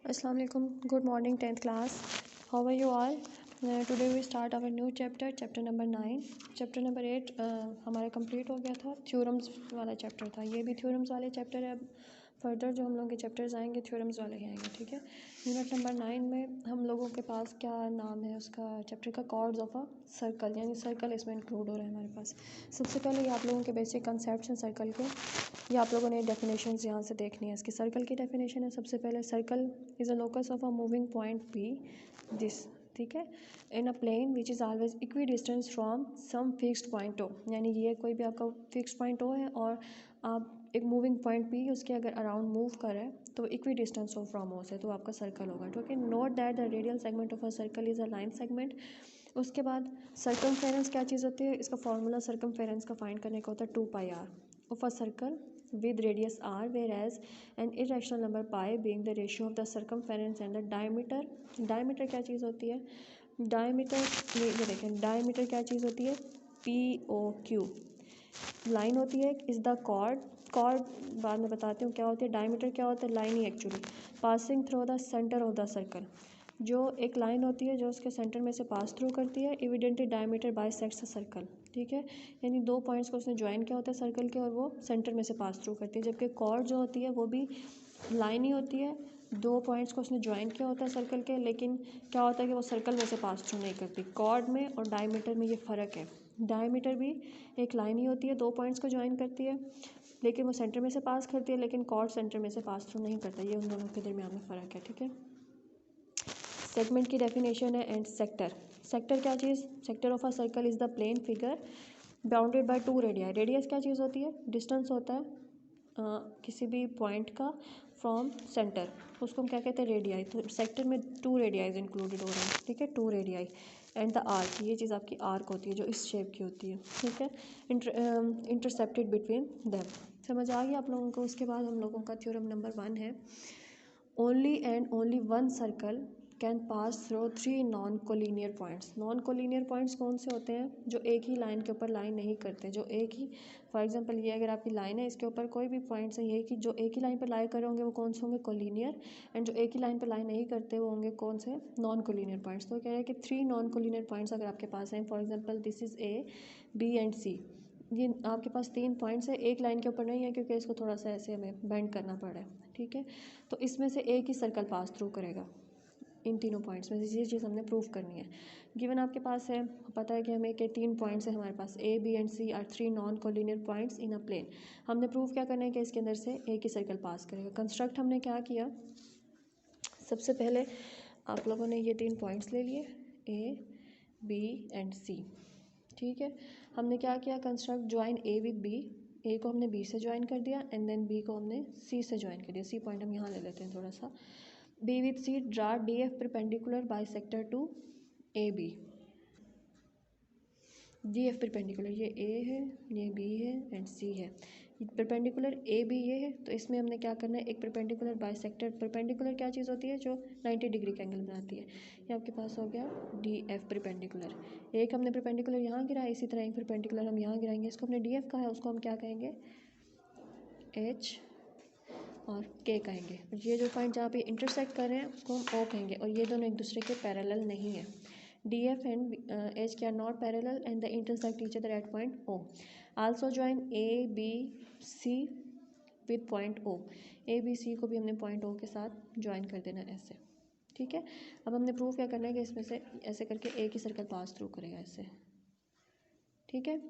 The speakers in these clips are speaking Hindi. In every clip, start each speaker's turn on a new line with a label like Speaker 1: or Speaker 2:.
Speaker 1: Assalamu alaikum. Good morning, 10th class. How are you all? Today we start our new chapter, chapter number 9. Chapter number 8 हमारा कंप्लीट हो गया था. थ्योरम्स वाला चैप्टर था. ये भी थ्योरम्स वाले चैप्टर है. अब फर्दर जो हम लोग के चैप्टर्स आएंगे थ्योरम्स वाले ही आएंगे. ठीक है. यूनिट नंबर 9 में हम लोगों के पास क्या नाम है उसका चैप्टर का, कॉर्ड्स ऑफ अ सर्कल, यानी सर्कल इसमें इंक्लूड हो रहा है हमारे पास. सबसे पहले ये आप लोगों के बेसिक कंसेप्ट हैं सर्कल के. ये आप लोगों ने डेफिनेशंस यहाँ से देखनी है. इसकी सर्कल की डेफिनेशन है. सबसे पहले circle is a locus of a moving point P this, ठीक है, in a plane which is always equidistance from some fixed point O. यानी ये कोई भी आपका फिक्स्ड पॉइंट ओ है और आप एक मूविंग पॉइंट पी उसके अगर अराउंड मूव कर रहे हैं तो इक्वी डिस्टेंस हो फ्रॉम ओ से, तो आपका सर्कल होगा. ठीक है. Note that the radial segment of a circle is a line segment. उसके बाद सर्कमफेरेंस क्या चीज़ होती है? इसका फॉर्मूला सर्कमफेरेंस का फाइंड करने का होता है 2πr of a circle with radius r, whereas an irrational number pi being the ratio of the circumference and the diameter. diameter क्या चीज़ होती है? diameter ये देखें, diameter क्या चीज़ होती है? POQ लाइन होती है. इज़ द कॉर्ड बाद में बताती हूँ क्या होती है. डायमीटर क्या होता है? Line he actually passing through the centre of the circle. जो एक लाइन होती है जो उसके सेंटर में से पास थ्रू करती है. Evidently diameter bisects the circle. ठीक है. यानी दो पॉइंट्स को उसने ज्वाइन किया होता है सर्कल के और वो सेंटर में से पास थ्रू करती है. जबकि कॉर्ड जो होती है वो भी लाइन ही होती है. दो पॉइंट्स को उसने ज्वाइन किया होता है सर्कल के, लेकिन क्या होता है कि वो सर्कल में से पास थ्रू नहीं करती. कॉर्ड में और डायमीटर में ये फ़र्क है. डायमीटर भी एक लाइन ही होती है, दो पॉइंट्स को ज्वाइन करती है, लेकिन वो सेंटर में से पास करती है, लेकिन कॉर्ड सेंटर में से पास थ्रू नहीं करता. ये उन दोनों के दरमियान में फ़र्क है. ठीक है. सेगमेंट की डेफिनेशन है. एंड सेक्टर क्या चीज़? Sector of a circle is the plane figure bounded by 2 radii. Radius क्या चीज़ होती है? डिस्टेंस होता है किसी भी पॉइंट का फ्रॉम सेंटर, उसको हम क्या कहते हैं? रेडियाई. तो सेक्टर में 2 रेडियाइज इंक्लूडेड हो रहे हैं. ठीक है. 2 रेडियाई. एंड द आर्क, ये चीज़ आपकी आर्क होती है जो इस शेप की होती है. ठीक है. Intercepted between them. समझ आ गया आप लोगों को? उसके बाद हम लोगों का थ्योरम नंबर 1 है. Only and only one circle can pass through 3 non collinear points. Non collinear points कौन से होते हैं? जो एक ही लाइन के ऊपर लाइन नहीं करते. जो एक ही, फॉर एग्जांपल ये अगर आपकी लाइन है, इसके ऊपर कोई भी पॉइंट्स हैं, ये कि जो एक ही लाइन पर लाई कर रहे होंगे वो कौन से होंगे? कोलिनियर. एंड जो एक ही लाइन पर लाइन नहीं करते वो होंगे कौन से? Non collinear points. तो कह रहे हैं कि 3 नॉन कोलिनियर पॉइंट्स अगर आपके पास हैं, for example this is A, B and C. ये आपके पास 3 पॉइंट्स है, एक लाइन के ऊपर नहीं है क्योंकि इसको थोड़ा सा ऐसे हमें बेंड करना पड़ा है. ठीक है. तो इसमें से एक ही सर्कल पास थ्रू करेगा इन तीनों पॉइंट्स में से. ये चीज़ हमने प्रूव करनी है. गिवन आपके पास है, पता है कि हमें के 3 पॉइंट्स हैं हमारे पास. A, B and C are 3 non collinear points in a plane. हमने प्रूव क्या करना है कि इसके अंदर से एक ही सर्कल पास करेगा. कंस्ट्रक्ट हमने क्या किया? सबसे पहले आप लोगों ने ये 3 पॉइंट्स ले लिए, ए, बी एंड सी. ठीक है. हमने क्या किया? Construct join A with B. A को हमने बी से ज्वाइन कर दिया एंड देन बी को हमने सी से ज्वाइन कर दिया. सी पॉइंट हम यहाँ ले लेते हैं थोड़ा सा. B with C draw D F perpendicular bisector to A B. D F perpendicular, ये ए है, ये बी है एंड सी है. परपेंडिकुलर ए बी ये है, तो इसमें हमने क्या करना है? एक परपेंडिकुलर बाई सेक्टर. परपेंडिकुलर क्या चीज़ होती है? जो 90 डिग्री का एंगल बनाती है. ये आपके पास हो गया डी एफ परपेंडिकुलर. एक हमने परपेंडिकुलर यहाँ गिराया, इसी तरह एक परपेंडिकुलर हम यहाँ गिराएंगे. इसको हमने डी एफ कहा है, उसको हम क्या कहेंगे? एच और के कहेंगे. ये जो पॉइंट जहाँ पे इंटरसेक्ट कर रहे हैं उसको हम ओ कहेंगे, और ये दोनों एक दूसरे के पैरेलल नहीं है. D F and H K are not parallel and they intersect each other at point O. Also join A B C with point O. A B C को भी हमने पॉइंट ओ के साथ ज्वाइन कर देना ऐसे. ठीक है. अब हमने प्रूव क्या करना है कि इसमें से ऐसे करके एक ही सर्कल पास थ्रू करेगा ऐसे. ठीक है.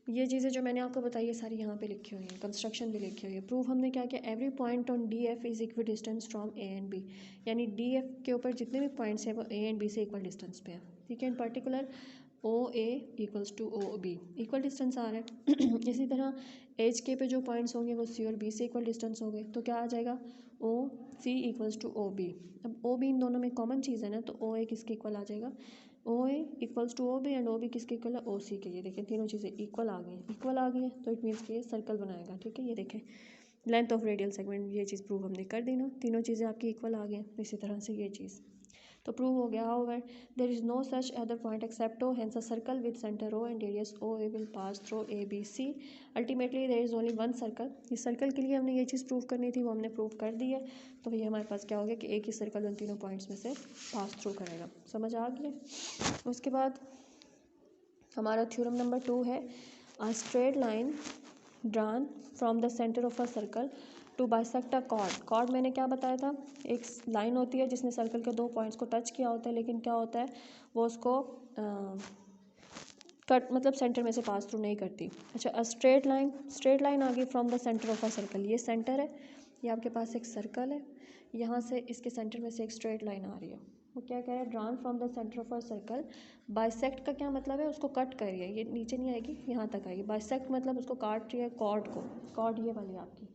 Speaker 1: ये चीज़ें जो मैंने आपको बताई है सारी यहाँ पे लिखी हुई हैं, कंस्ट्रक्शन भी लिखी हुई है. प्रूफ हमने क्या किया? Every point on D F is equal distance from A and B. यानी डी एफ के ऊपर जितने भी पॉइंट्स हैं वो ए एंड बी से इक्वल डिस्टेंस पे हैं. ठीक है. In particular O A equals to O B equal distance आ रहा है. इसी तरह एच के पे जो पॉइंट्स होंगे वो सी और बी से इक्वल डिस्टेंस होंगे. तो क्या आ जाएगा? ओ सी इक्वल्स टू ओ बी. अब ओ बी इन दोनों में कॉमन चीज़ है ना, तो ओ ए किसके इक्वल आ जाएगा? O A equals to O B and O B किसके इक्वल है? ओ सी के. ये देखें तीनों चीज़ें इक्वल आ गई हैं. इक्वल आ गई हैं तो इट मीन्स कि ये सर्कल बनाएगा. ठीक है. ये देखें लेंथ ऑफ रेडियल सेगमेंट, ये चीज़ प्रूव हमने कर दी ना. तीनों चीज़ें आपकी इक्वल आ गई हैं. इसी तरह से ये चीज़. तो प्रूव हो गया। However there is no such other point except O, hence a circle with centre O and radius O A will pass through A B C. Ultimately there is only one circle. इस सर्कल के लिए हमने ये चीज़ प्रूव करनी थी, वो हमने प्रूव कर दी है। तो ये हमारे पास क्या हो गया कि एक ही सर्कल उन तीनों पॉइंट्स में से पास थ्रू करेगा। समझ आ गया। उसके बाद हमारा थ्योरम नंबर 2 है a straight line drawn from the centre of a circle to bisect a chord. Chord मैंने क्या बताया था, एक लाइन होती है जिसने सर्कल के दो पॉइंट्स को टच किया होता है, लेकिन क्या होता है वो उसको कट मतलब सेंटर में से पास थ्रू नहीं करती। अच्छा, अ स्ट्रेट लाइन आ गई from the centre of a circle. ये सेंटर है, ये आपके पास एक सर्कल है, यहाँ से इसके सेंटर में से एक स्ट्रेट लाइन आ रही है। वो क्या कह रहा है, drawn from the centre of a circle. Bisect का क्या मतलब है, उसको कट कर रही है, ये नीचे नहीं आएगी यहाँ तक आएगी। बाइसेक्ट मतलब उसको काट रही है कॉर्ड को, कॉर्ड ये वाली आपकी,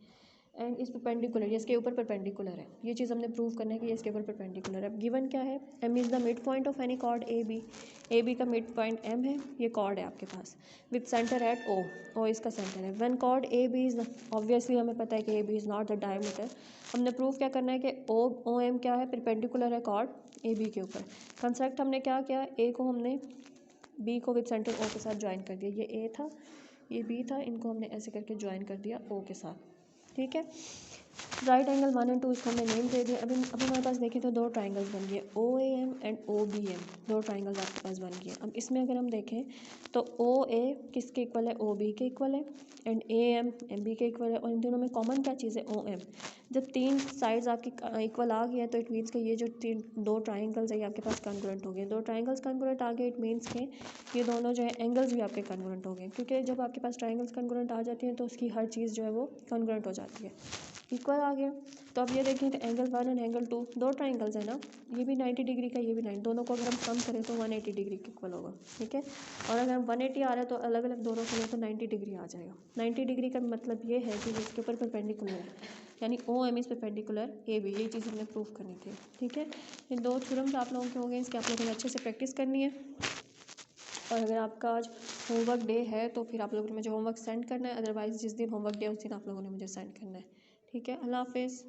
Speaker 1: एंड इस परपेंडिकुलर, ये इसके ऊपर परपेंडिकुलर है। ये चीज़ हमने प्रूव करना है कि ये इसके ऊपर परपेंडिकुलर है। अब गिवन क्या है, M is the mid point of any chord A B का मिड पॉइंट एम है, ये कॉर्ड है आपके पास विद सेंटर एट ओ इसका सेंटर है। When chord A B is, obviously हमें पता है कि A B is not the diameter. हमने प्रूव क्या करना है कि ओ एम क्या है, परपेंडिकुलर है कॉर्ड ए बी के ऊपर। कंस्ट्रक्ट हमने क्या किया, ए को हमने बी को विद सेंटर ओ के साथ ज्वाइन कर दिया। ये ए था, ये बी था, इनको हमने ऐसे करके ज्वाइन कर दिया ओ के साथ। ठीक है, राइट एंगल 1 और 2 इसको हमने नेम दे दिया। अभी हमारे पास देखें तो दो ट्राइंगल्स बन गए, O A M and O B M, दो ट्राइंगल्स आपके पास बन गए। अब इसमें अगर हम देखें तो ओ ए किसके इक्वल है, ओ बी के इक्वल है, and A M M B के इक्वल है। और इन दोनों में कॉमन क्या चीज़ है, ओ एम। जब तीन साइड्स आपकी इक्वल आ गई है तो इट मीन्स कि ये जो दो ट्राइंगल्स है ये आपके पास कॉन्ग्रुएंट हो गए। दो ट्राइंगल्स कॉन्ग्रुएंट आ गए, इट मीन्स के ये दोनों जो है एंगल्स भी आपके कॉन्ग्रुएंट हो गए, क्योंकि जब आपके पास ट्राइंगल्स कॉन्ग्रुएंट आ जाती हैं तो उसकी हर चीज़ जो है वो कॉन्ग्रुएंट हो जाती है, इक्वल आ गया। तो अब ये देखें कि एंगल 1 एंड एंगल 2 दो ट्राइंगल्स है ना, ये भी 90 डिग्री का, ये भी 90, दोनों को अगर हम सम करें तो 180 डिग्री के इक्वल होगा। ठीक है, और अगर हम 180 आ रहा है तो अलग अलग दोनों के लिए तो 90 डिग्री आ जाएगा। 90 डिग्री का मतलब ये है कि इसके ऊपर परपेंडिकुलर है, यानी O M is perpendicular A B, ये चीज़ हमने प्रूव करनी थी। ठीक है, ये दो थ्योरम्स आप लोगों के हो गए, इसके आप लोगों ने अच्छे से प्रैक्टिस करनी है। और अगर आपका आज होमवर्क डे है तो फिर आप लोगों ने मुझे होमवर्क सेंड करना है, अदरवाइज़ जिस दिन होमवर्क डे उस दिन आप लोगों ने मुझे सेंड करना है। ठीक है, अल्लाह हाफिज़।